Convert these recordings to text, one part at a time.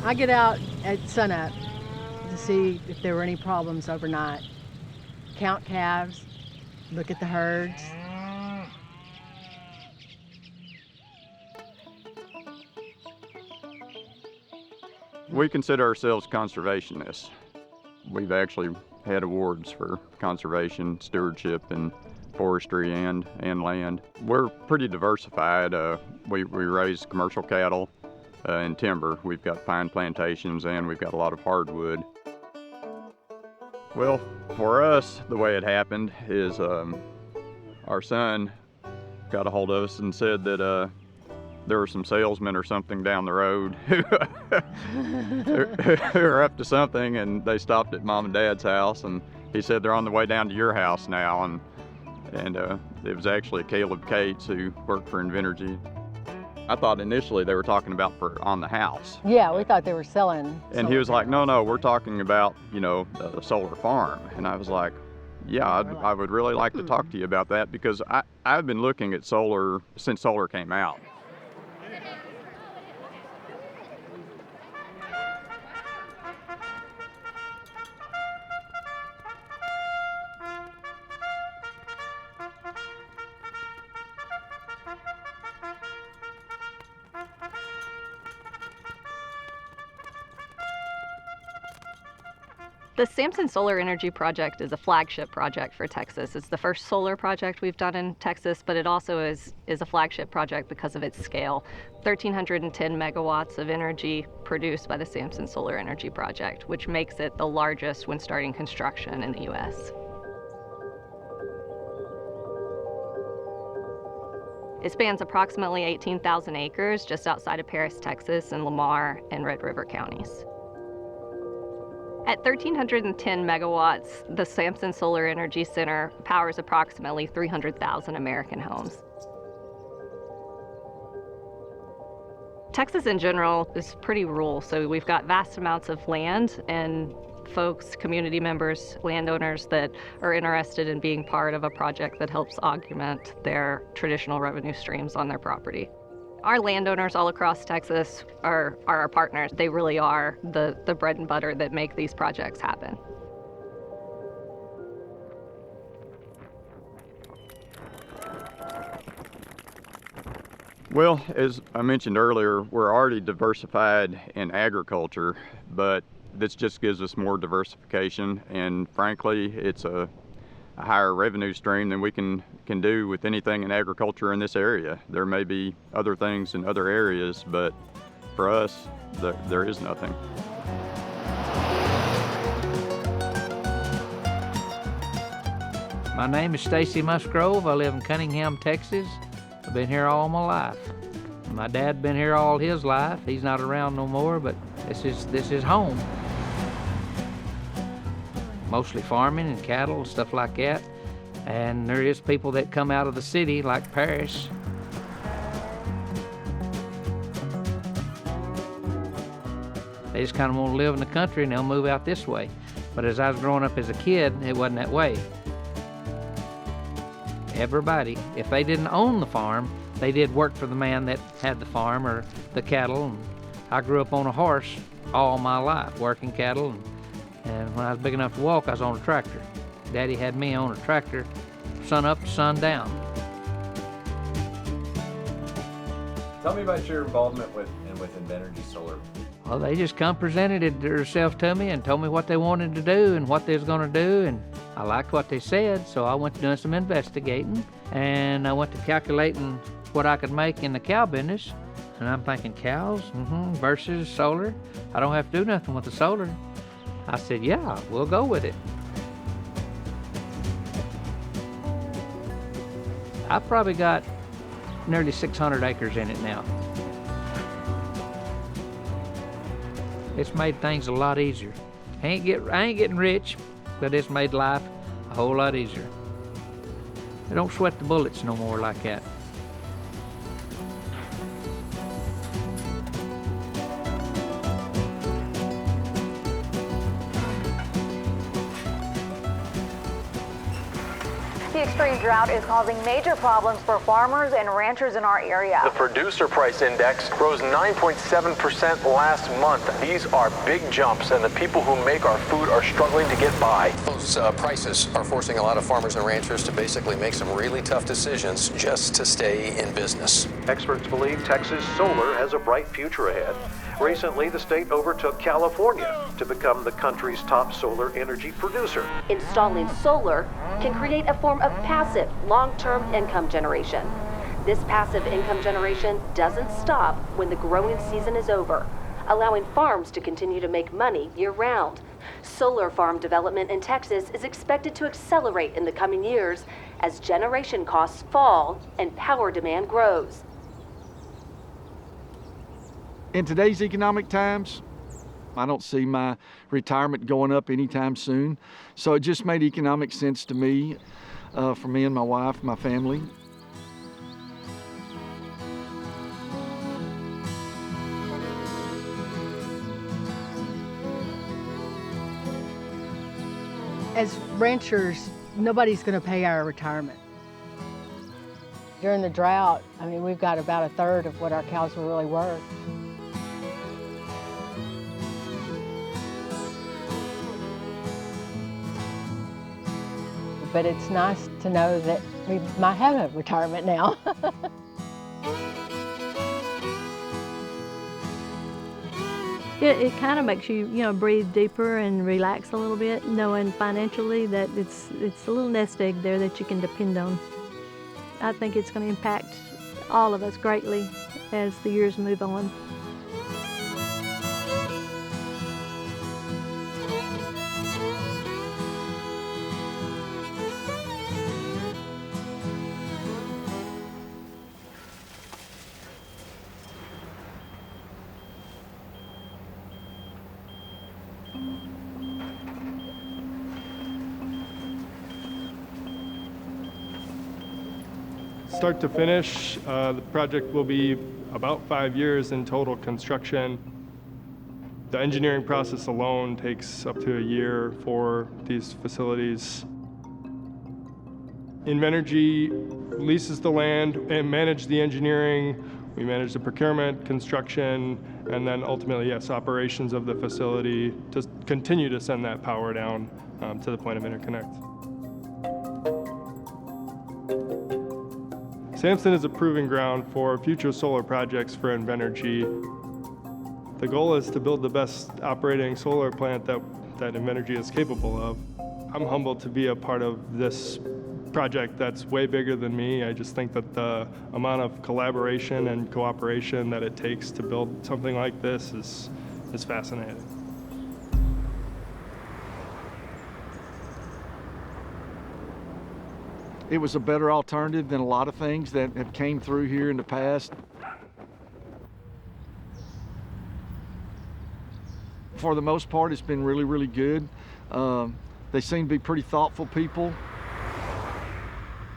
I get out at sunup to see if there were any problems overnight. Count calves, look at the herds. We consider ourselves conservationists. We've actually had awards for conservation, stewardship, and forestry and land. We're pretty diversified. We raise commercial cattle and timber. We've got pine plantations and we've got a lot of hardwood. Well, for us, the way it happened is our son got a hold of us and said that there were some salesmen or something down the road who were up to something, and they stopped at Mom and Dad's house, and he said they're on the way down to your house now, and it was actually Caleb Cates who worked for Invenergy. I thought initially they were talking about on the house. Yeah, we thought they were selling. And he was like, no, we're talking about, the solar farm. And I was like, yeah, I would really like to talk to you about that, because I've been looking at solar since solar came out. The Samson Solar Energy Project is a flagship project for Texas. It's the first solar project we've done in Texas, but it also is a flagship project because of its scale. 1,310 megawatts of energy produced by the Samson Solar Energy Project, which makes it the largest when starting construction in the U.S. It spans approximately 18,000 acres just outside of Paris, Texas, and Lamar and Red River counties. At 1,310 megawatts, the Samson Solar Energy Center powers approximately 300,000 American homes. Texas in general is pretty rural, so we've got vast amounts of land and folks, community members, landowners that are interested in being part of a project that helps augment their traditional revenue streams on their property. Our landowners all across Texas are our partners. They really are the bread and butter that make these projects happen. Well, as I mentioned earlier, we're already diversified in agriculture, but this just gives us more diversification, and frankly, it's a higher revenue stream than we can do with anything in agriculture in this area. There may be other things in other areas, but for us, there is nothing. My name is Stacy Musgrove. I live in Cunningham, Texas. I've been here all my life. My dad been here all his life. He's not around no more, but this is home. Mostly farming and cattle and stuff like that. And there is people that come out of the city like Paris. They just kind of want to live in the country and they'll move out this way. But as I was growing up as a kid, it wasn't that way. Everybody, if they didn't own the farm, they did work for the man that had the farm or the cattle. And I grew up on a horse all my life, working cattle. And when I was big enough to walk, I was on a tractor. Daddy had me on a tractor, sun up to sun down. Tell me about your involvement with Invenergy Solar. Well, they just come presented it themselves to me and told me what they wanted to do and what they was going to do, and I liked what they said, so I went to doing some investigating, and I went to calculating what I could make in the cow business, and I'm thinking cows versus solar. I don't have to do nothing with the solar. I said, yeah, we'll go with it. I've probably got nearly 600 acres in it now. It's made things a lot easier. I ain't getting rich, but it's made life a whole lot easier. I don't sweat the bullets no more like that. extreme drought is causing major problems for farmers and ranchers in our area. The producer price index rose 9.7% last month. These are big jumps, and the people who make our food are struggling to get by. Those prices are forcing a lot of farmers and ranchers to basically make some really tough decisions just to stay in business. Experts believe Texas solar has a bright future ahead. Recently, the state overtook California to become the country's top solar energy producer. Installing solar can create a form of passive, long-term income generation. This passive income generation doesn't stop when the growing season is over, allowing farms to continue to make money year-round. Solar farm development in Texas is expected to accelerate in the coming years as generation costs fall and power demand grows. In today's economic times, I don't see my retirement going up anytime soon. So it just made economic sense to me, for me and my wife, my family. As ranchers, nobody's going to pay our retirement. During the drought, I mean, we've got about a third of what our cows were really worth. But it's nice to know that we might have a retirement now. It kind of makes you, breathe deeper and relax a little bit, knowing financially that it's a little nest egg there that you can depend on. I think it's going to impact all of us greatly as the years move on. Start to finish, the project will be about 5 years in total construction. The engineering process alone takes up to a year for these facilities. Invenergy leases the land and manages the engineering. We manage the procurement, construction, and then ultimately, yes, operations of the facility to continue to send that power down to the point of interconnect. Samson is a proving ground for future solar projects for Invenergy. The goal is to build the best operating solar plant that Invenergy is capable of. I'm humbled to be a part of this project that's way bigger than me. I just think that the amount of collaboration and cooperation that it takes to build something like this is fascinating. It was a better alternative than a lot of things that have came through here in the past. For the most part, it's been really, really good. They seem to be pretty thoughtful people.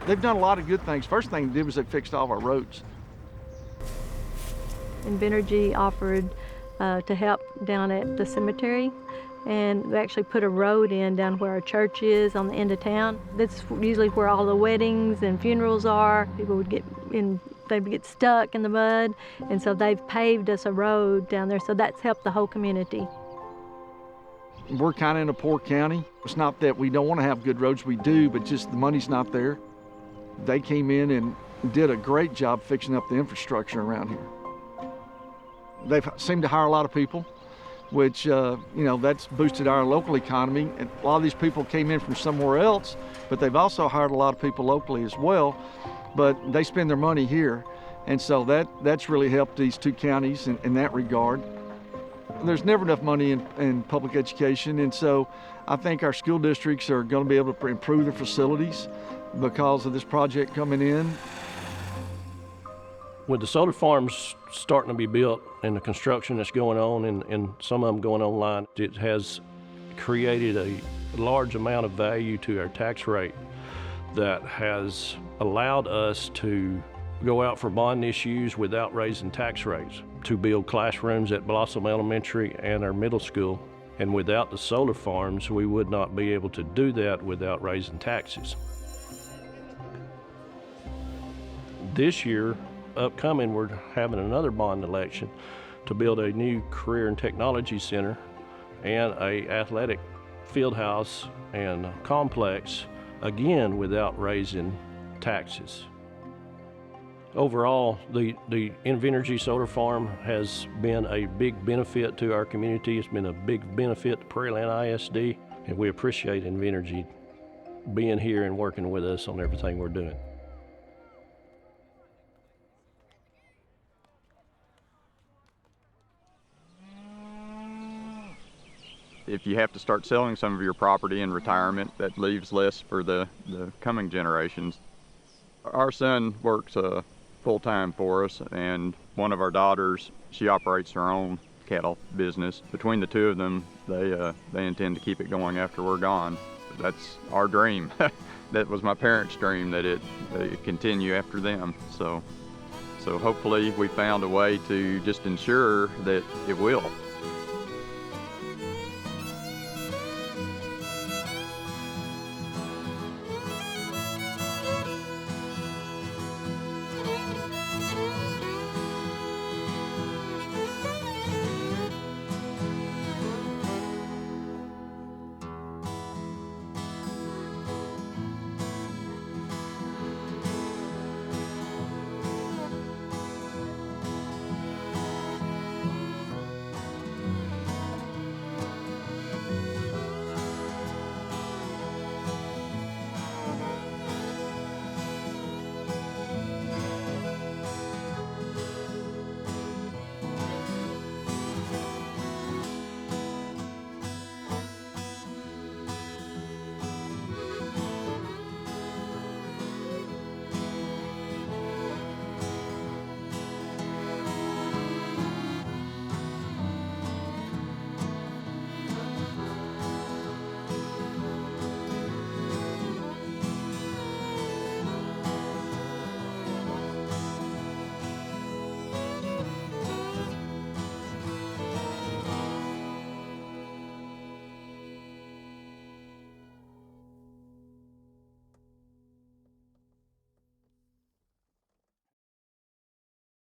They've done a lot of good things. First thing they did was they fixed all of our roads. Invenergy offered to help down at the cemetery, and we actually put a road in down where our church is on the end of town. That's usually where all the weddings and funerals are. People would they'd get stuck in the mud, and so they've paved us a road down there, so that's helped the whole community. We're kind of in a poor county. It's not that we don't want to have good roads, we do, but just the money's not there. They came in and did a great job fixing up the infrastructure around here. They've seemed to hire a lot of people, which, that's boosted our local economy. And a lot of these people came in from somewhere else, but they've also hired a lot of people locally as well, but they spend their money here. And so that's really helped these two counties in that regard. There's never enough money in public education, and so I think our school districts are going to be able to improve their facilities because of this project coming in. With the solar farms starting to be built and the construction that's going on and some of them going online, it has created a large amount of value to our tax rate that has allowed us to go out for bond issues without raising tax rates, to build classrooms at Blossom Elementary and our middle school. And without the solar farms, we would not be able to do that without raising taxes. This year, upcoming, we're having another bond election to build a new career and technology center and a athletic field house and complex, again without raising taxes. Overall, the Invenergy Solar Farm has been a big benefit to our community. It's been a big benefit to Prairieland ISD, and we appreciate Invenergy being here and working with us on everything we're doing. If you have to start selling some of your property in retirement, that leaves less for the coming generations. Our son works full-time for us, and one of our daughters, she operates her own cattle business. Between the two of them, they intend to keep it going after we're gone. That's our dream. That was my parents' dream, that it continue after them. So hopefully we found a way to just ensure that it will.